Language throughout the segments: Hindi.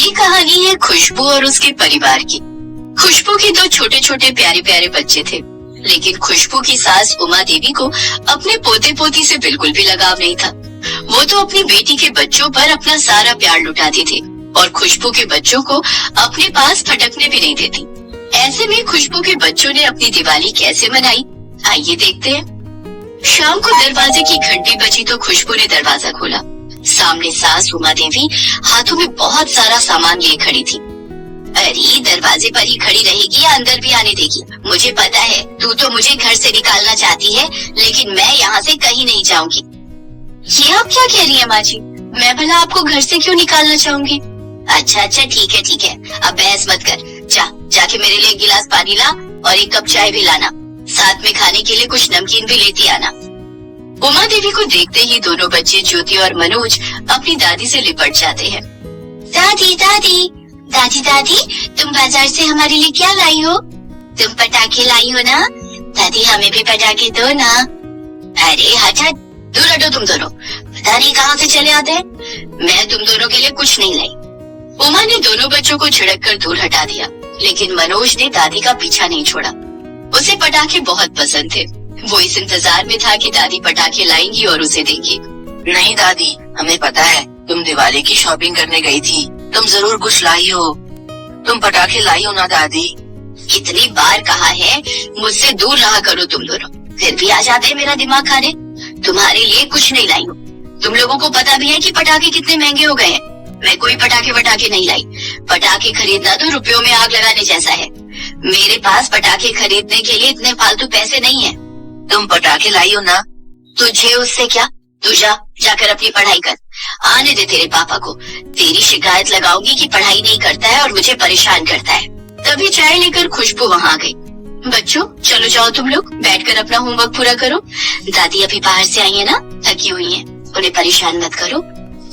ये कहानी है खुशबू और उसके परिवार की। खुशबू के दो छोटे छोटे प्यारे प्यारे बच्चे थे, लेकिन खुशबू की सास उमा देवी को अपने पोते पोती से बिल्कुल भी लगाव नहीं था। वो तो अपनी बेटी के बच्चों पर अपना सारा प्यार लुटाती थी और खुशबू के बच्चों को अपने पास फटकने भी नहीं देती। ऐसे में खुशबू के बच्चों ने अपनी दिवाली कैसे मनाई, आइए देखते हैं। शाम को दरवाजे की घंटी बजी तो खुशबू ने दरवाजा खोला। सामने सास उमा देवी हाथों में बहुत सारा सामान लिए खड़ी थी। अरे दरवाजे पर ही खड़ी रहेगी या अंदर भी आने देगी? मुझे पता है तू तो मुझे घर से निकालना चाहती है, लेकिन मैं यहाँ से कहीं नहीं जाऊंगी। ये आप क्या कह रही है माँ जी? मैं भला आपको घर से क्यों निकालना चाहूंगी? अच्छा ठीक है, अब बहस मत कर। जाके मेरे लिए एक गिलास पानी ला और एक कप चाय भी लाना। साथ में खाने के लिए कुछ नमकीन भी लेती आना। उमा देवी को देखते ही दोनों बच्चे ज्योति और मनोज अपनी दादी से लिपट जाते हैं। दादी, तुम बाजार से हमारे लिए क्या लाई हो? तुम पटाखे लाई हो ना? दादी हमें भी पटाखे दो ना। अरे हट, दूर हटो तुम दोनों, पता नहीं कहाँ से चले आते हैं। मैं तुम दोनों के लिए कुछ नहीं लाई। उमा ने दोनों बच्चों को झिड़क कर दूर हटा दिया, लेकिन मनोज ने दादी का पीछा नहीं छोड़ा। उसे पटाखे बहुत पसंद थे। वो इस इंतजार में था कि दादी पटाखे लाएंगी और उसे देंगी। नहीं दादी, हमें पता है तुम दिवाली की शॉपिंग करने गई थी, तुम जरूर कुछ लाई हो। तुम पटाखे लाई हो ना दादी? कितनी बार कहा है मुझसे दूर रहा करो तुम दोनों, फिर भी आ जाते हैं मेरा दिमाग खाने। तुम्हारे लिए कुछ नहीं लाई हूँ। तुम लोगों को पता भी है कि पटाखे कितने महंगे हो गए हैं। मैं कोई पटाखे नहीं लाई। पटाखे खरीदना तो रुपयों में आग लगाने जैसा है। मेरे पास पटाखे खरीदने के लिए इतने फालतू पैसे नहीं है। तुम पटाखे लाई हो ना? तुझे उससे क्या? तू जाकर अपनी पढ़ाई कर। आने दे तेरे पापा को। तेरी शिकायत लगाऊंगी कि पढ़ाई नहीं करता है और मुझे परेशान करता है। तभी चाय लेकर खुशबू वहाँ आ गई। बच्चों चलो जाओ, तुम लोग बैठकर अपना होमवर्क पूरा करो। दादी अभी बाहर से आई है ना, थकी हुई है, उन्हें परेशान मत करो।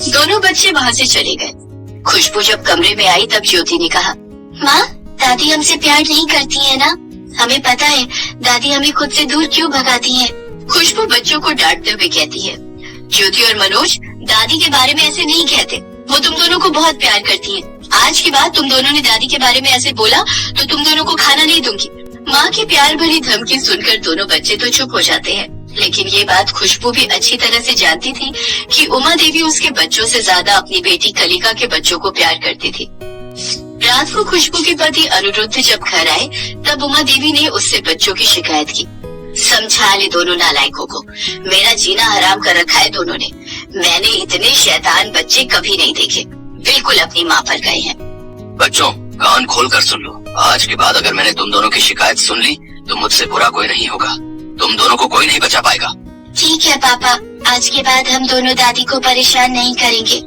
दोनों बच्चे वहाँ से चले गए। खुशबू जब कमरे में आई तब ज्योति ने कहा, माँ दादी हमसे प्यार नहीं करती है ना? हमें पता है दादी हमें खुद से दूर क्यों भगाती है। खुशबू बच्चों को डांटते हुए कहती है, ज्योति और मनोज दादी के बारे में ऐसे नहीं कहते। वो तुम दोनों को बहुत प्यार करती है। आज के बाद तुम दोनों ने दादी के बारे में ऐसे बोला तो तुम दोनों को खाना नहीं दूंगी। माँ की प्यार भरी धमकी सुनकर दोनों बच्चे तो चुप हो जाते हैं, लेकिन ये बात खुशबू भी अच्छी तरह से जानती थी कि उमा देवी उसके बच्चों से ज्यादा अपनी बेटी कलिका के बच्चों को प्यार करती थी। रात को खुशबू के पति अनिरुद्ध जब घर आए तब उमा देवी ने उससे बच्चों की शिकायत की। समझा ले दोनों नालायकों को, मेरा जीना हराम कर रखा है दोनों ने। मैंने इतने शैतान बच्चे कभी नहीं देखे, बिल्कुल अपनी माँ पर गए हैं। बच्चों कान खोल कर सुन लो, आज के बाद अगर मैंने तुम दोनों की शिकायत सुन ली तो मुझसे बुरा कोई नहीं होगा। तुम दोनों को कोई नहीं बचा पाएगा। ठीक है पापा, आज के बाद हम दोनों दादी को परेशान नहीं करेंगे।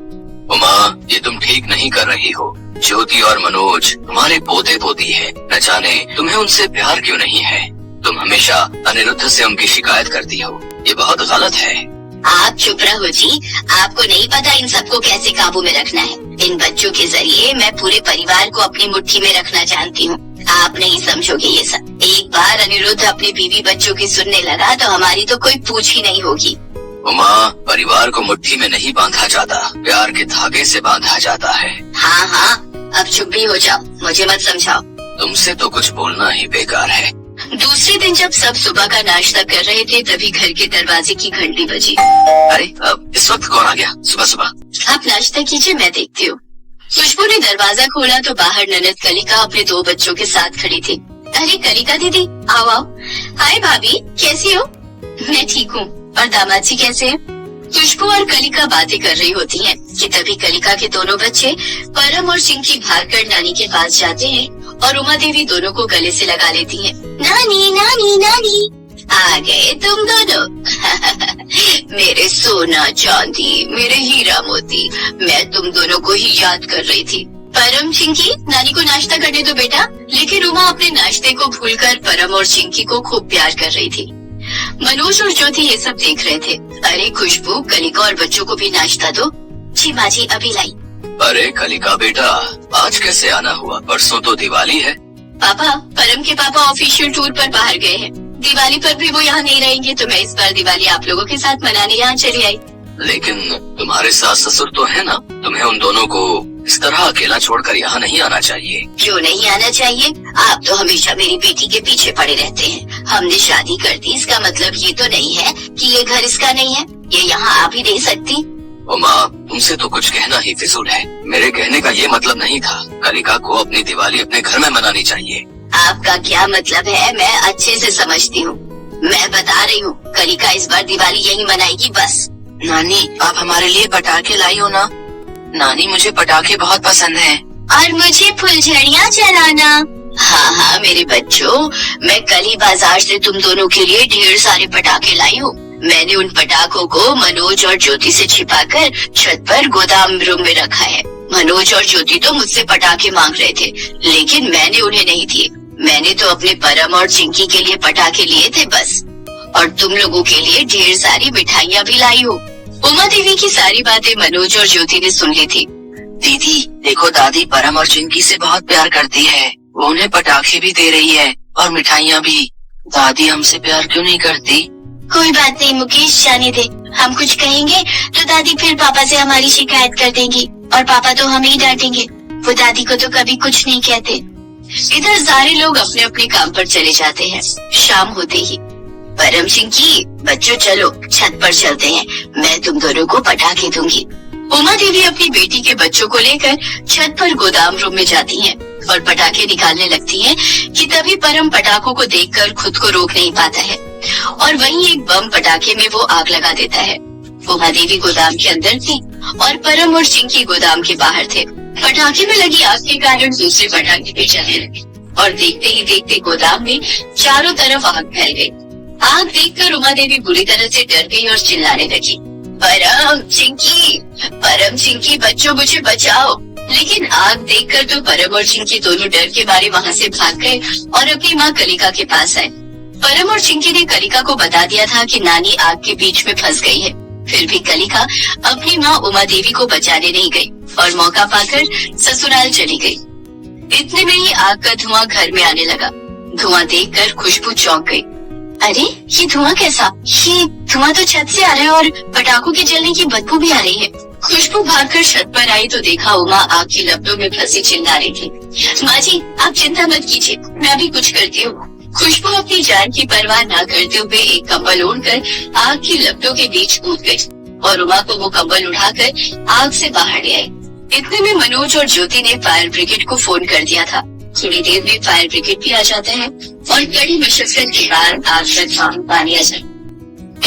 उमा, ये तुम ठीक नहीं कर रही हो। ज्योति और मनोज हमारे पोते पोती है, न जाने तुम्हें उनसे प्यार क्यों नहीं है। तुम हमेशा अनिरुद्ध से उनकी शिकायत करती हो, ये बहुत गलत है। आप चुप रहो जी, आपको नहीं पता इन सबको कैसे काबू में रखना है। इन बच्चों के जरिए मैं पूरे परिवार को अपनी मुट्ठी में रखना जानती हूँ। आप नहीं समझोगे ये सब। एक बार अनिरुद्ध अपने बीवी बच्चों की सुनने लगा तो हमारी तो कोई पूछ ही नहीं होगी। उमा, परिवार को मुट्ठी में नहीं बांधा जाता, प्यार के धागे से बांधा जाता है। हाँ, अब चुप भी हो जाओ, मुझे मत समझाओ। तुमसे तो कुछ बोलना ही बेकार है। दूसरे दिन जब सब सुबह का नाश्ता कर रहे थे तभी घर के दरवाजे की घंटी बजी। अरे अब इस वक्त कौन आ गया सुबह सुबह? आप नाश्ता कीजिए, मैं देखती हूँ। खुशबू ने दरवाजा खोला तो बाहर ननद कलिका अपने दो बच्चों के साथ खड़ी थी। अरे कलिका दीदी, आओ। हाय भाभी, कैसी हो? मैं ठीक हूँ। और दामाद जी कैसे हैं? खुशबू और कलिका बातें कर रही होती हैं कि तभी कलिका के दोनों बच्चे परम और चिंकी भागकर नानी के पास जाते हैं और उमा देवी दोनों को गले से लगा लेती हैं। नानी नानी नानी, आ गए तुम दोनों। मेरे सोना चांदी, मेरे हीरा मोती, मैं तुम दोनों को ही याद कर रही थी। परम, चिंकी, नानी को नाश्ता करने दो बेटा। लेकिन उमा अपने नाश्ते को भूलकर परम और चिंकी को खूब प्यार कर रही थी। मनोज और ज्योति ये सब देख रहे थे। अरे खुशबू, कलिका और बच्चों को भी नाश्ता दो। जी माँ जी, अभी लाई। अरे कलिका बेटा, आज कैसे आना हुआ? परसों तो दिवाली है। पापा, परम के पापा ऑफिशियल टूर पर बाहर गए हैं। दिवाली पर भी वो यहाँ नहीं रहेंगे तो मैं इस बार दिवाली आप लोगों के साथ मनाने यहाँ चली आई। लेकिन तुम्हारे सास ससुर तो है ना, तुम्हें उन दोनों को इस तरह अकेला छोड़कर यहाँ नहीं आना चाहिए। क्यों नहीं आना चाहिए? आप तो हमेशा मेरी बेटी के पीछे पड़े रहते हैं। हमने शादी कर दी, इसका मतलब ये तो नहीं है कि ये घर इसका नहीं है। ये यहाँ आ भी नहीं सकती। उमा, तुमसे तो कुछ कहना ही फिजूल है। मेरे कहने का ये मतलब नहीं था। कलिका को अपनी दिवाली अपने घर में मनानी चाहिए। आपका क्या मतलब है मैं अच्छे से समझती हूँ। मैं बता रही हूँ, कलिका इस बार दिवाली यही मनाएगी बस। नानी, आप हमारे लिए पटाखे लाई हो ना? नानी, मुझे पटाखे बहुत पसंद हैं। और मुझे फुलझड़ियाँ जलाना। हाँ हाँ मेरे बच्चों, मैं कल ही बाजार से तुम दोनों के लिए ढेर सारे पटाखे लाई हूँ। मैंने उन पटाखों को मनोज और ज्योति से छिपाकर छत पर गोदाम रूम में रखा है। मनोज और ज्योति तो मुझसे पटाखे मांग रहे थे, लेकिन मैंने उन्हें नहीं दिए। मैंने तो अपने परम और चिंकी के लिए पटाखे लिए थे बस। और तुम लोगों के लिए ढेर सारी मिठाइयाँ भी लाई हूँ। उमा देवी की सारी बातें मनोज और ज्योति ने सुन ली थी। दीदी देखो, दादी परम और चिंकी से बहुत प्यार करती है। वो उन्हें पटाखे भी दे रही है और मिठाइयाँ भी। दादी हमसे प्यार क्यों नहीं करती? कोई बात नहीं मुकेश, जाने दे। हम कुछ कहेंगे तो दादी फिर पापा से हमारी शिकायत कर देंगी और पापा तो हमें ही डांटेंगे। वो दादी को तो कभी कुछ नहीं कहते। इधर सारे लोग अपने अपने काम पर चले जाते हैं। शाम होते ही परम चिंकी, बच्चों चलो छत पर चलते हैं, मैं तुम दोनों को पटाखे दूंगी। उमा देवी अपनी बेटी के बच्चों को लेकर छत पर गोदाम रूम में जाती हैं और पटाखे निकालने लगती हैं कि तभी परम पटाखों को देखकर खुद को रोक नहीं पाता है और वहीं एक बम पटाखे में वो आग लगा देता है। उमा देवी गोदाम के अंदर थी और परम और चिंकी गोदाम के बाहर थे। पटाखे में लगी आग के कारण दूसरे पटाखे भी जलने लगे और देखते ही देखते गोदाम में चारों तरफ आग फैल गई। आग देखकर उमा देवी बुरी तरह से डर गई और चिल्लाने लगी, परम चिंकी बच्चों मुझे बचाओ। लेकिन आग देखकर तो परम और चिंकी दोनों डर के मारे वहाँ से भाग गए और अपनी माँ कलिका के पास आए। परम और चिंकी ने कलिका को बता दिया था कि नानी आग के बीच में फंस गई है। फिर भी कलिका अपनी माँ उमा देवी को बचाने नहीं गई और मौका पाकर ससुराल चली गई। इतने में ही आग का धुआं घर में आने लगा। धुआं देखकर खुशबू चौंक गई। अरे ये धुआं कैसा? ये धुआं तो छत से आ रहा है और पटाखों के जलने की बदबू भी आ रही है। खुशबू भागकर छत पर आई तो देखा उमा आग की लपटों में फंसी चिल्ला रही थी। माँ जी आप चिंता मत कीजिए, मैं अभी कुछ करती हूँ। खुशबू अपनी जान की परवाह न करते हुए एक कंबल ओढ़कर आग की लपटों के बीच कूद गई और उमा को वो कंबल उठाकर आग से बाहर ले आई। इतने में मनोज और ज्योति ने फायर ब्रिगेड को फोन कर दिया था। थोड़ी देर में फायर ब्रिगेड भी आ जाता है और कड़ी मशक्कत के बाद आग पर पानी आ जाए।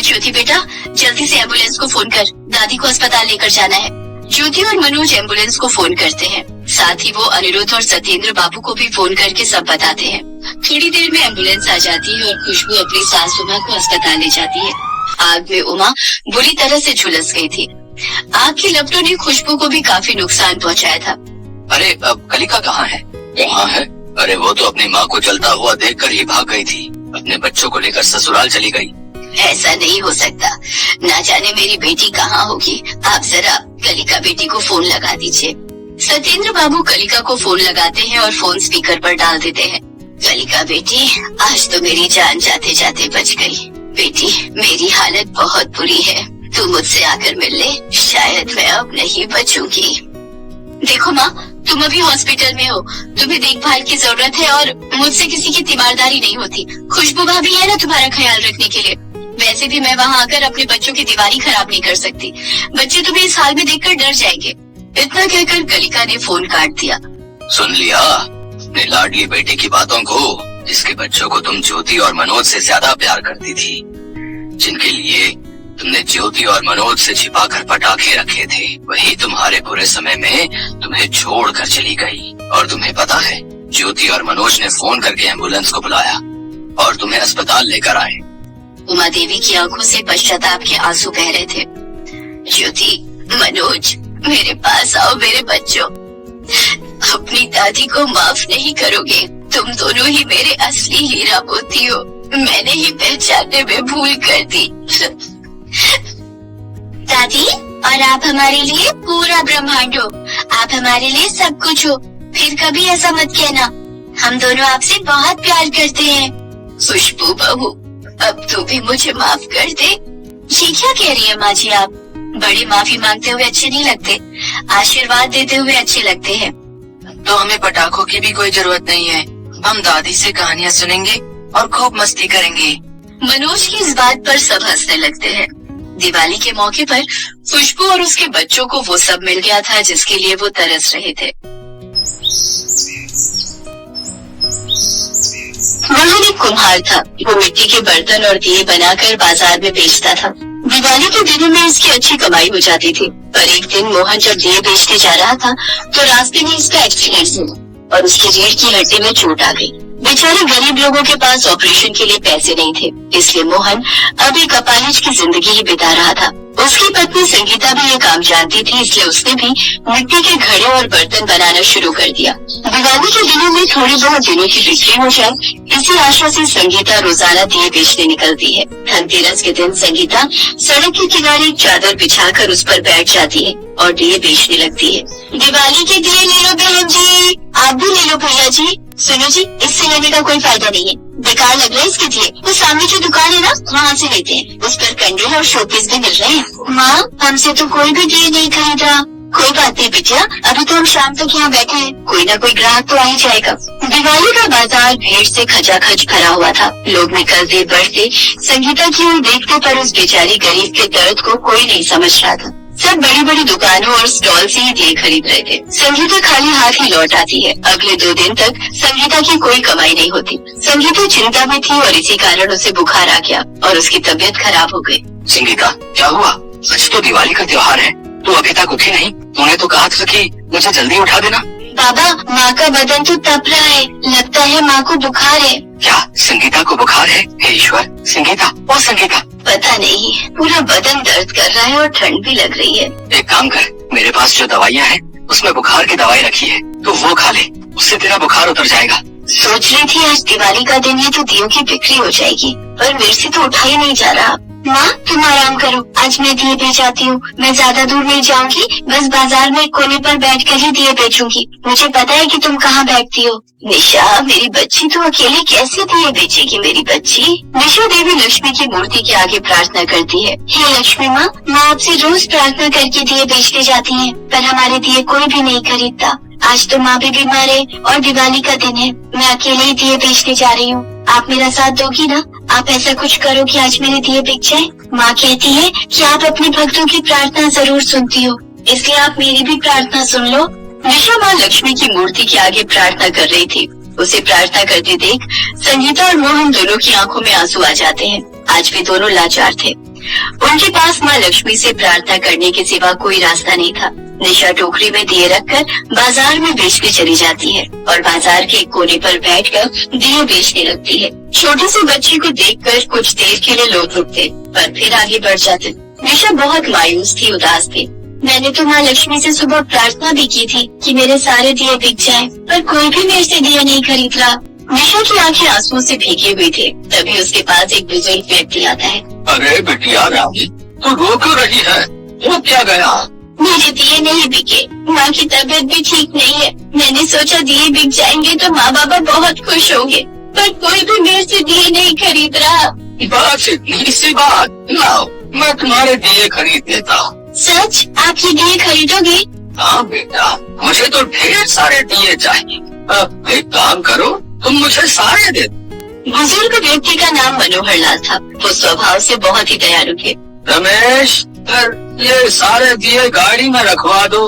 ज्योति बेटा जल्दी से एम्बुलेंस को फोन कर, दादी को अस्पताल लेकर जाना है। ज्योति और मनोज एम्बुलेंस को फोन करते हैं। साथ ही वो अनिरुद्ध और सत्येंद्र बाबू को भी फोन करके सब बताते हैं। थोड़ी देर में एम्बुलेंस आ जाती है और खुशबू अपनी सास उमा को अस्पताल ले जाती है। आग में उमा बुरी तरह से झुलस गई थी। आग की लपटों ने खुशबू को भी काफी नुकसान पहुंचाया था। अरे अब कलिका कहाँ है? कहाँ है? अरे वो तो अपनी माँ को जलता हुआ देखकर ही भाग गई थी। अपने बच्चों को लेकर ससुराल चली गई। ऐसा नहीं हो सकता, ना जाने मेरी बेटी कहाँ होगी। आप जरा कलिका बेटी को फोन लगा दीजिए। सत्येंद्र बाबू कलिका को फोन लगाते हैं और फोन स्पीकर पर डाल देते हैं। कलिका बेटी आज तो मेरी जान जाते जाते बच गई। बेटी मेरी हालत बहुत बुरी है, तू मुझसे आकर मिल ले, शायद मैं अब नहीं बचूंगी। देखो माँ तुम अभी हॉस्पिटल में हो, तुम्हें देखभाल की जरूरत है और मुझसे किसी की तीमारदारी नहीं होती। खुशबू भाभी है ना तुम्हारा ख्याल रखने के लिए। वैसे भी मैं वहाँ आकर अपने बच्चों की दिवाली खराब नहीं कर सकती। बच्चे तुम्हें इस हाल में देखकर डर जाएंगे। इतना कहकर कलिका ने फोन काट दिया। सुन लिया अपने लाडली बेटे की बातों को, जिसके बच्चों को तुम ज्योति और मनोज से ज्यादा प्यार करती थी, जिनके लिए तुमने ज्योति और मनोज से छिपाकर पटाखे रखे थे, वही तुम्हारे बुरे समय में तुम्हें छोड़कर चली गई। और तुम्हें पता है ज्योति और मनोज ने फोन करके एम्बुलेंस को बुलाया और तुम्हें अस्पताल लेकर आए। उमा देवी की आंखों से पश्चाताप के आंसू बह रहे थे। ज्योति मनोज मेरे पास आओ मेरे बच्चों, अपनी दादी को माफ नहीं करोगे? तुम दोनों ही मेरे असली हीरा मोती हो, मैंने ही पहचानने में भूल कर दी। दादी और आप हमारे लिए पूरा ब्रह्मांड हो, आप हमारे लिए सब कुछ हो। फिर कभी ऐसा मत कहना, हम दोनों आपसे बहुत प्यार करते हैं। खुशबू बहू अब तू भी मुझे माफ कर दे। ये क्या कह रही है माँ जी आप? बड़े माफी मांगते हुए अच्छे नहीं लगते, आशीर्वाद देते हुए अच्छे लगते हैं। तो हमें पटाखों की भी कोई जरूरत नहीं है। हम दादी से कहानियाँ सुनेंगे और खूब मस्ती करेंगे। मनोज की इस बात पर सब हंसने लगते हैं। दिवाली के मौके पर खुशबू और उसके बच्चों को वो सब मिल गया था जिसके लिए वो तरस रहे थे। मोहन एक कुम्हार था। वो मिट्टी के बर्तन और दिए बनाकर बाजार में बेचता था। दिवाली के दिनों में इसकी अच्छी कमाई हो जाती थी। पर एक दिन मोहन जब दिए बेचने जा रहा था तो रास्ते में इसका एक्सीडेंट हुआ और उसकी रीढ़ की हड्डी में चोट आ गई। बेचारे गरीब लोगों के पास ऑपरेशन के लिए पैसे नहीं थे, इसलिए मोहन अब एक अपाहिज की जिंदगी ही बिता रहा था। उसकी पत्नी संगीता भी ये काम जानती थी, इसलिए उसने भी मिट्टी के घड़े और बर्तन बनाना शुरू कर दिया। दिवाली के दिनों में थोड़ी बहुत दिनों की बिक्री हो जाए, इसी आशा से संगीता रोजाना दिए बेचने निकलती है। धनतेरस के दिन संगीता सड़क के किनारे एक चादर बिछाकर उस पर बैठ जाती है और दिए बेचने लगती है। दिवाली के दिए ले लो बहन जी, आप भी ले लो भैया जी। सुनो जी, इससे लेने का कोई फायदा नहीं है, बेकार लग रहा है इसके दिए। वो सामने जो दुकान है ना, वहाँ से लेते हैं, उस पर कैंडल और शोपीस भी मिल रहे हैं। माँ, हमसे तो कोई भी दिए नहीं खरीद रहा। कोई बात नहीं बिटिया, अभी तो हम शाम तक यहाँ बैठे हैं, कोई ना कोई ग्राहक तो आ ही जाएगा। दिवाली का बाजार भीड़ से खचाखच भरा हुआ था। लोग निकलते बढ़ते संगीता की ओर देखते, पर उस बेचारी गरीब के दर्द को कोई नहीं समझ रहा था। सब बड़ी बड़ी दुकानों और स्टॉल से ही दिए खरीद रहे थे। संगीता खाली हाथ ही लौट आती है। अगले 2 दिन तक संगीता की कोई कमाई नहीं होती। संगीता चिंता में थी और इसी कारण उसे बुखार आ गया और उसकी तबीयत खराब हो गई। संगीता, क्या हुआ? आज तो दिवाली का त्योहार है, तू अभी तक उठी नहीं। तूने तो कहा था कि मुझे जल्दी उठा देना। बाबा, माँ का बदन तो तप रहा है, लगता है माँ को बुखार है। क्या संगीता को बुखार है? हे ईश्वर, संगीता, ओ संगीता। पता नहीं, पूरा बदन दर्द कर रहा है और ठंड भी लग रही है। एक काम कर, मेरे पास जो दवाइयाँ हैं उसमें बुखार की दवाई रखी है, तो वो खा ले, उससे तेरा बुखार उतर जाएगा। सोच रही थी आज दिवाली का दिन है तो दियों की बिक्री हो जाएगी, पर मेरे से तो उठा ही नहीं जा रहा। माँ, तुम आराम करो, आज मैं दिए बेच आती हूँ। मैं ज्यादा दूर नहीं जाऊंगी, बस बाजार में कोने पर बैठकर ही दिए बेचूंगी। मुझे पता है कि तुम कहाँ बैठती हो। निशा, मेरी बच्ची तो अकेले कैसे दिए बेचेगी? मेरी बच्ची। निशा देवी लक्ष्मी की मूर्ति के आगे प्रार्थना करती है। हे लक्ष्मी माँ, माँ आपसे रोज प्रार्थना करके दिए बेचने जाती है, पर हमारे दिए कोई भी नहीं खरीदता। आज तो माँ भी बीमार है और दिवाली का दिन है, मैं अकेले ही दिए बेचने जा रही हूँ। आप मेरा साथ दोगी ना? आप ऐसा कुछ करो कि आज मेरे दिए बिक जाए। माँ कहती है कि आप अपने भक्तों की प्रार्थना जरूर सुनती हो, इसलिए आप मेरी भी प्रार्थना सुन लो। निशा माँ लक्ष्मी की मूर्ति के आगे प्रार्थना कर रही थी। उसे प्रार्थना करते देख संगीता और मोहन दोनों की आंखों में आंसू आ जाते हैं। आज भी दोनों लाचार थे। उनके पास माँ लक्ष्मी से प्रार्थना करने के सिवा कोई रास्ता नहीं था। निशा टोकरी में दिए रखकर बाजार में बेचने चली जाती है और बाजार के कोने पर बैठकर दिए बेचने लगती है। छोटे से बच्चे को देखकर कुछ देर के लिए लोग रुकते, पर फिर आगे बढ़ जाते। निशा बहुत मायूस थी, उदास थी। मैंने तो माँ लक्ष्मी से सुबह प्रार्थना भी की थी कि मेरे सारे दिए बिक जाएं, पर कोई भी मेरे से दिया नहीं खरीद रहा। निशा की आंखें आंसुओं से भीगी हुई थी। तभी उसके पास एक बुजुर्ग व्यक्ति आता है। अरे बिटिया रानी, तू रो क्यों रही है? वो क्या गया? मेरे दिए नहीं बिके, माँ की तबीयत भी ठीक नहीं है। मैंने सोचा दिए बिक जाएंगे तो माँ बाबा बहुत खुश होंगे, पर कोई भी मेरे से दिए नहीं खरीद रहा। बस इतनी सी बात, लाओ मैं तुम्हारे दिए खरीद देता हूँ। सच? आप ये दिए खरीदोगे? हाँ बेटा, मुझे तो ढेर सारे दिए चाहिए। एक काम करो, तुम मुझे सारे दे दो। बुजुर्ग व्यक्ति का नाम मनोहर लाल था। वो स्वभाव से बहुत ही दयालु थे। रमेश, ये सारे दिए गाड़ी में रखवा दो।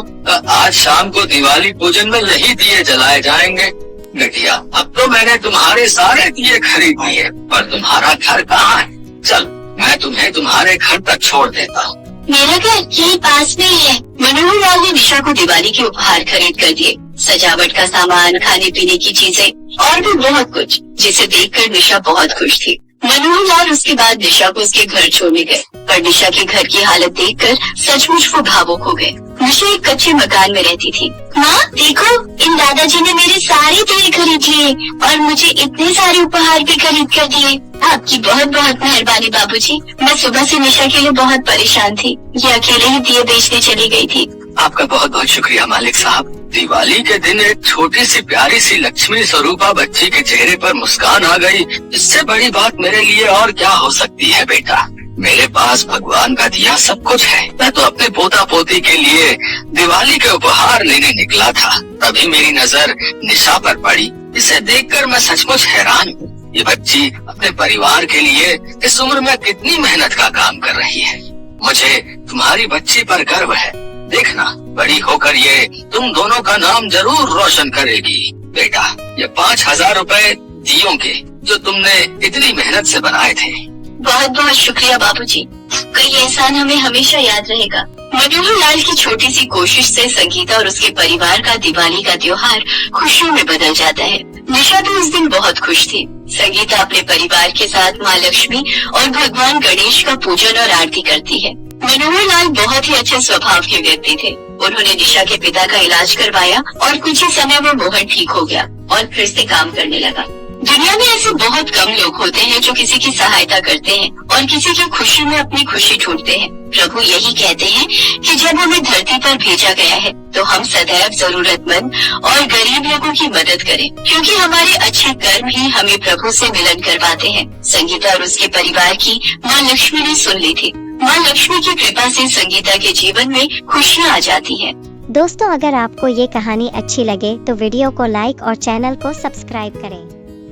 आज शाम को दिवाली पूजन में यही दिए जलाए जाएंगे। बेटिया, अब तो मैंने तुम्हारे सारे दिए खरीद लिए, पर तुम्हारा घर कहाँ है? चल, मैं तुम्हें तुम्हारे घर तक छोड़ देता हूँ। मेरा घर यही पास में ही है। मनोहर लाल ने निशा को दिवाली के उपहार खरीद कर दिए, सजावट का सामान, खाने पीने की चीजें और भी बहुत कुछ, जिसे देखकर निशा बहुत खुश थी। मनोहर लाल उसके बाद निशा को उसके घर छोड़ने गए, पर निशा के घर की हालत देखकर सचमुच वो भावुक हो गए। निशा एक कच्चे मकान में रहती थी। माँ देखो, इन दादाजी ने मेरे सारे दिए खरीद लिए और मुझे इतने सारे उपहार भी खरीद कर दिए। आपकी बहुत बहुत मेहरबानी बाबूजी। मैं सुबह से निशा के लिए बहुत परेशान थी, ये अकेले ही दिए बेचने चली गई थी। आपका बहुत बहुत शुक्रिया मालिक साहब। दिवाली के दिन एक छोटी सी प्यारी सी लक्ष्मी स्वरूपा बच्ची के चेहरे पर मुस्कान आ गई, इससे बड़ी बात मेरे लिए और क्या हो सकती है बेटा। मेरे पास भगवान का दिया सब कुछ है। मैं तो अपने पोता पोती के लिए दिवाली के उपहार लेने निकला था, तभी मेरी नजर निशा पर पड़ी। इसे देखकर मैं सचमुच हैरान हूँ। ये बच्ची अपने परिवार के लिए इस उम्र में कितनी मेहनत का काम कर रही है। मुझे तुम्हारी बच्ची पर गर्व है। देखना, बड़ी होकर ये तुम दोनों का नाम जरूर रोशन करेगी। बेटा, ये 5,000 रुपए दियों के जो तुमने इतनी मेहनत से बनाए थे। बहुत बहुत शुक्रिया बाबूजी, कई एहसान हमें हमेशा याद रहेगा। मनोहर लाल की छोटी सी कोशिश से संगीता और उसके परिवार का दिवाली का त्योहार खुशियों में बदल जाता है। निशा तो उस दिन बहुत खुश थी। संगीता अपने परिवार के साथ माँ लक्ष्मी और भगवान गणेश का पूजन और आरती करती है। मनोहर लाल बहुत ही अच्छे स्वभाव के व्यक्ति थे। उन्होंने निशा के पिता का इलाज करवाया और कुछ ही समय में मोहन ठीक हो गया और फिर से काम करने लगा। दुनिया में ऐसे बहुत कम लोग होते हैं जो किसी की सहायता करते हैं और किसी की खुशी में अपनी खुशी ढूंढते हैं। प्रभु यही कहते हैं कि जब हमें धरती पर भेजा गया है तो हम सदैव जरूरतमंद और गरीब लोगों की मदद करें, क्योंकि हमारे अच्छे कर्म ही हमें प्रभु से मिलन करवाते हैं। संगीता और उसके परिवार की माँ लक्ष्मी ने सुन ली थी। माँ लक्ष्मी की कृपा से संगीता के जीवन में खुशियाँ आ जाती हैं। दोस्तों, अगर आपको ये कहानी अच्छी लगे तो वीडियो को लाइक और चैनल को सब्सक्राइब करें।